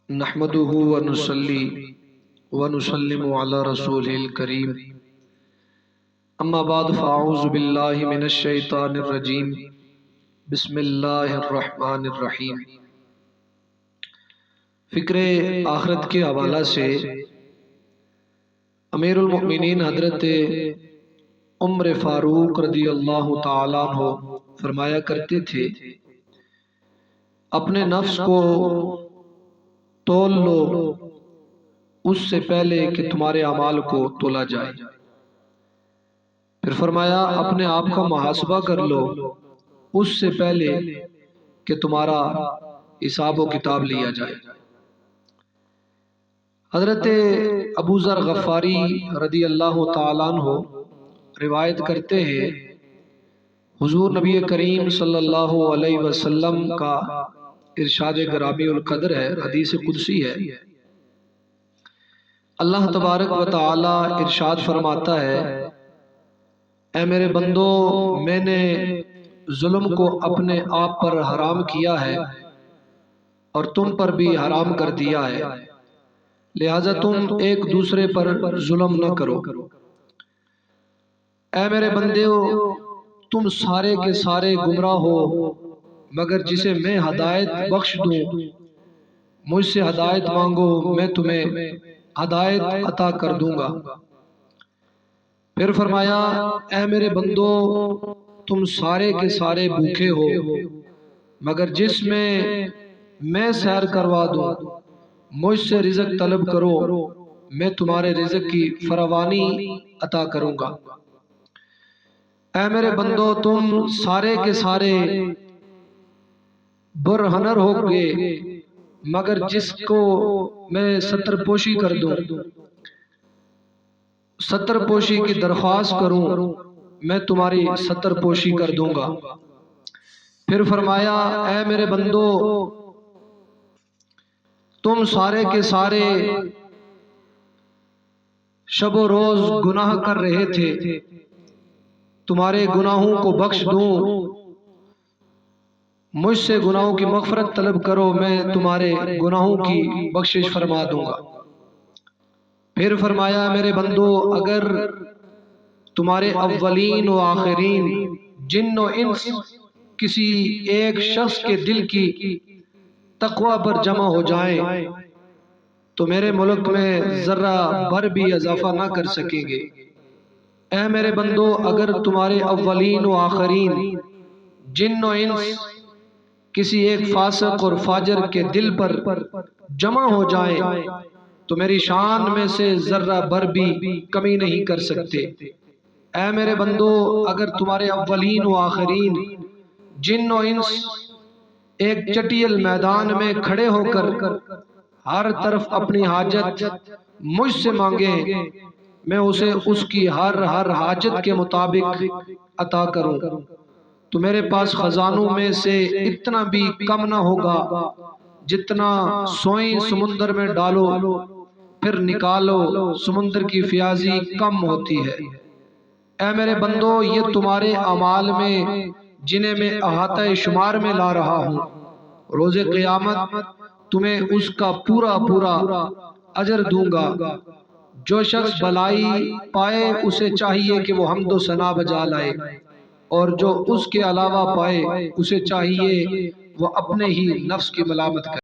نحمده ونصلي ونسلم على رسوله الكريم اما بعد فاعوذ باللہ من الشیطان الرجیم بسم اللہ الرحمن الرحیم۔ فکر آخرت کے حوالہ سے امیر المؤمنین حضرت عمر فاروق رضی اللہ تعالیٰ عنہ فرمایا کرتے تھے، اپنے نفس کو تول لو اس سے پہلے کہ تمہارے اعمال کو تولا جائے۔ پھر فرمایا اپنے آپ کا محاسبہ کر لو اس سے پہلے کہ تمہارا حساب و کتاب لیا جائے۔ حضرت ابو ذر غفاری رضی اللہ تعالیٰ عنہ روایت کرتے ہیں، حضور نبی کریم صلی اللہ علیہ وسلم کا ارشاد گرامی القدر ہے، حدیث قدسی ہے۔ اللہ تبارک و تعالی ارشاد فرماتا ہے، اے میرے بندو، میں نے ظلم کو اپنے آپ پر حرام کیا ہے اور تم پر بھی حرام کر دیا ہے، لہذا تم ایک دوسرے پر ظلم نہ کرو۔ اے میرے بندو، تم سارے کے سارے گمراہ ہو مگر جسے میں ہدایت بخش دوں، مجھ سے ہدایت مانگو میں تمہیں ہدایت عطا کر دوں گا۔ پھر فرمایا اے میرے بندو، تم سارے کے سارے بھوکے ہو مگر جس میں سیر کروا دوں، مجھ سے رزق طلب کرو میں تمہارے رزق کی فراوانی عطا کروں گا۔ اے میرے بندو، تم سارے کے سارے برہنر ہو گے مگر جس کو میں ستر پوشی کر دوں، ستر پوشی کی درخواست کروں، میں تمہاری ستر پوشی کر دوں گا۔ پھر فرمایا اے میرے بندو، تم سارے کے سارے شب و روز گناہ کر رہے تھے، تمہارے گناہوں کو بخش دوں، مجھ سے گناہوں کی مغفرت طلب کرو میں تمہارے گناہوں کی بخشش فرما دوں گا۔ پھر فرمایا میرے بندو، اگر تمہارے اولین و آخرین جن و انس کسی ایک شخص کے دل کی تقوی پر جمع ہو جائیں تو میرے ملک میں ذرہ بھر بھی اضافہ نہ کر سکیں گے۔ اے میرے بندو، اگر تمہارے اولین و آخرین جن و انس کسی ایک فاسق اور فاجر کے دل پر جمع ہو جائیں تو میری شان میں سے ذرہ بھر بھی کمی نہیں کر سکتے۔ اے میرے بندو، اگر تمہارے اولین و آخرین جن و انس ایک چٹیل میدان میں کھڑے ہو کر ہر طرف اپنی حاجت مجھ سے مانگیں، میں اسے اس کی ہر حاجت کے مطابق عطا کروں تو میرے پاس خزانوں میں سے اتنا بھی کم نہ ہوگا جتنا سوئی سمندر میں ڈالو پھر نکالو سمندر کی فیاضی کم ہوتی ہے۔ اے میرے بندو، یہ تمہارے اعمال میں جنہیں میں احاطہ شمار میں لا رہا ہوں، روز قیامت تمہیں اس کا پورا اجر دوں گا۔ جو شخص بلائی پائے اسے چاہیے کہ وہ حمد و ثنا بجا لائے، اور جو اس کے علاوہ پائے اسے چاہیے وہ اپنے ہی نفس کی ملامت کرے۔